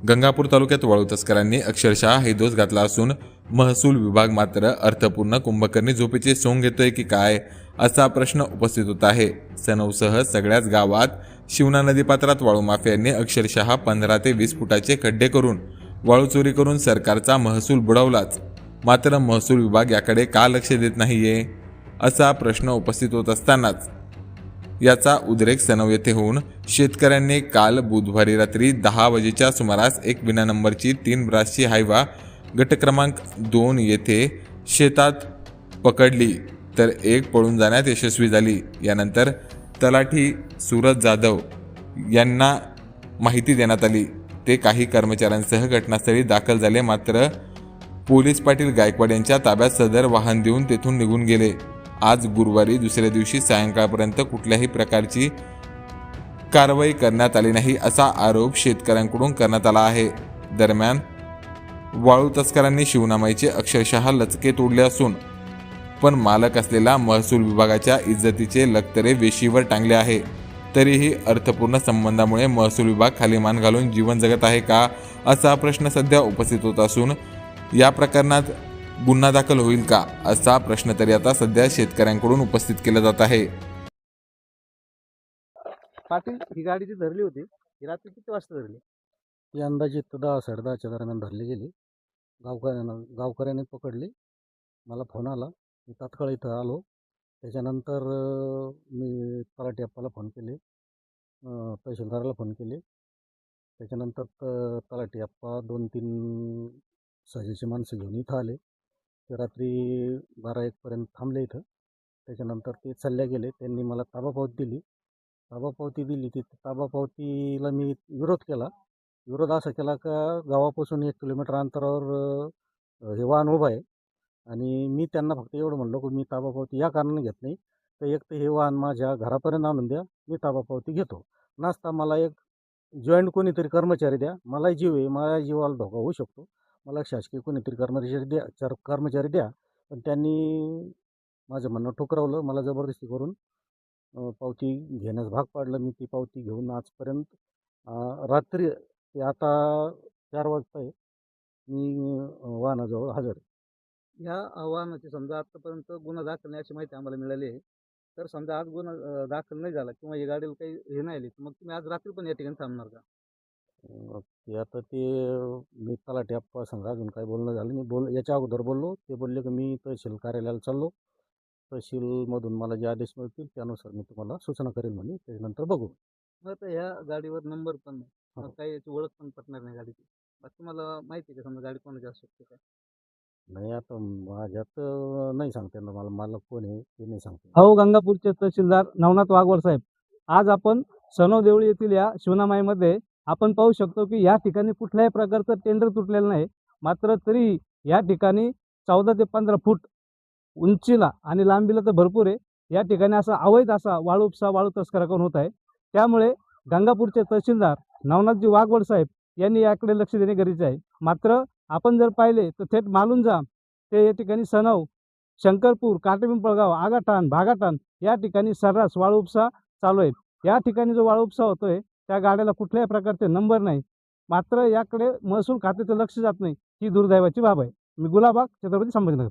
गंगापूर तालुक्यात वाळू तस्करांनी अक्षरशः हैदोस घातला असून महसूल विभाग मात्र अर्थपूर्ण कुंभकर्णी झोपेचे सोंग घेतोय की काय असा प्रश्न उपस्थित होत आहे। सनौसह सगळ्याच गावात शिवना नदीपात्रात वाळू माफियांनी अक्षरशः 15 ते 20 फुटाचे खड्डे करून वाळू चोरी करून सरकारचा महसूल बुडवलाच, मात्र महसूल विभाग याकडे का लक्ष देत नाहीये असा प्रश्न उपस्थित होत असतानाच याचा उद्रेक सनव येथे होऊन शेतकऱ्यांनी काल बुधवारी रात्री 10 वाजेच्या सुमारास एक विना नंबरची 3 ब्रासची हायवा गट क्रमांक 2 येथे शेतात पकडली तर एक पळून जाण्यात यशस्वी झाली। यानंतर तलाठी सूरज जाधव यांना माहिती देण्यात आली। ते काही कर्मचाऱ्यांसह घटनास्थळी दाखल झाले, मात्र पोलीस पाटील गायकवाड यांच्या ताब्यात सदर वाहन देऊन तेथून निघून गेले। आज गुरुवारी दुसऱ्या दिवशी सायंकाळपर्यंत कुठल्याही प्रकारची कारवाई करण्यात आली नाही असा आरोप शेतकऱ्यांकडून करण्यात आला आहे। दरम्यान वाळू तस्करांनी शिवनामाईचे अक्षरशः लचके तोडले असून पण मालक असलेला महसूल विभागाच्या इज्जतीचे लक्तरे वेशीवर टांगले आहे। तरीही अर्थपूर्ण संबंधामुळे महसूल विभाग खाली मान घालून जीवन जगत आहे का असा प्रश्न सध्या उपस्थित होत असून या प्रकरणात गुन्हा दाखल होईल का असा प्रश्न तरी आता सध्या शेतकऱ्यांकडून उपस्थित केला जात आहे। पाटील, ही गाडी जी धरली होती ही रात्री किती वाजता धरली? ती अंदाजित 10-10:30च्या दरम्यान धरली गेली। गावकऱ्याने पकडली। मला फोन आला, मी तात्काळ इथं आलो। त्याच्यानंतर मी तलाठी अप्पाला फोन केले, तहसीलदाराला फोन केले। त्याच्यानंतर तलाठी अप्पा 2-3 सहजीची माणसं घेऊन इथं आले। ते रात्री 12-1 पर्यंत थांबले इथं। त्याच्यानंतर ते चालले गेले। त्यांनी मला ताबापावती दिली। ती ताबापावतीला मी विरोध केला। विरोध असा केला का गावापासून 1 किलोमीटर अंतरावर हे वाहन उभं आहे आणि मी त्यांना फक्त एवढं म्हणलो की मी ताबापावती या कारणाने घेत नाही तर एक तर हे वाहन माझ्या घरापर्यंत आणून द्या, मी ताबापावती घेतो। नसता मला एक जॉईंट कोणीतरी कर्मचारी द्या, मला जीव आहे, माझ्या जीवाला धोका होऊ शकतो, मला शासकीय कोणीतरी कर्मचारी द्या। पण त्यांनी माझं म्हणणं ठुकरावलं, मला जबरदस्ती करून पावती घेण्यास भाग पाडलं। मी ती पावती घेऊन आजपर्यंत रात्री ते आता 4 वाजता आहे मी वाहनाजवळ हजर आहे। या वाहनाची समजा आतापर्यंत गुन्हा दाखल नाही अशी माहिती आम्हाला मिळाली आहे। तर समजा आज गुन्हा दाखल नाही झाला किंवा या गाडीला काही हे नाही आली तर मग तुम्ही आज रात्री पण या ठिकाणी थांबणार का? ते आता मी तलाठी अप्पा संग अजून काही बोलणं झालं नाही। याच्या अगोदर बोललो, ते बोलले की मी तहसील कार्यालयाला चाललो, तहसीलमधून मला जे आदेश मिळतील त्यानुसार मी तुम्हाला सूचना करेल म्हणे, त्याच्यानंतर बघू। मग आता ह्या गाडीवर नंबर पण नाही, मग काही याची ओळख पण पटणार नाही गाडीची। मग तुम्हाला माहिती आहे का समजा गाडी कोणाची असू शकते काय? नाही, आता माझ्यात नाही सांगता येणार मला, मालक कोण आहे ते नाही सांगता येणार। अहो, गंगापूरचे तहसीलदार नवनाथ वाघवार साहेब, आज आपण सनव देवळी येथील या शिवनामाईमध्ये आपण पाहू शकतो की या ठिकाणी कुठल्याही प्रकारचं टेंडर तुटलेलं नाही, मात्र तरी या ठिकाणी 14 ते 15 फूट उंचीला आणि लांबीला तर भरपूर आहे। या ठिकाणी असा अवैध असा वाळू तस्कराकडून होत आहे। त्यामुळे गंगापूरचे तहसीलदार नवनाथजी वाघवार साहेब यांनी याकडे लक्ष देणे गरजेचे आहे। मात्र आपण जर पाहिले तर थेट मालुंजा ते या ठिकाणी सनव, शंकरपूर, काटेपिंपळगाव, आगाठाण, भागाठाण या ठिकाणी सर्रास वाळू उपसा चालू आहे। या ठिकाणी जो वाळू उपसा होतोय त्या गाड्याला कुठल्याही प्रकारचे नंबर नाही, मात्र याकडे महसूल खात्याचं लक्ष जात नाही, ही दुर्दैवाची बाब आहे। मी गुलाबबाग, छत्रपती संभाजीनगर।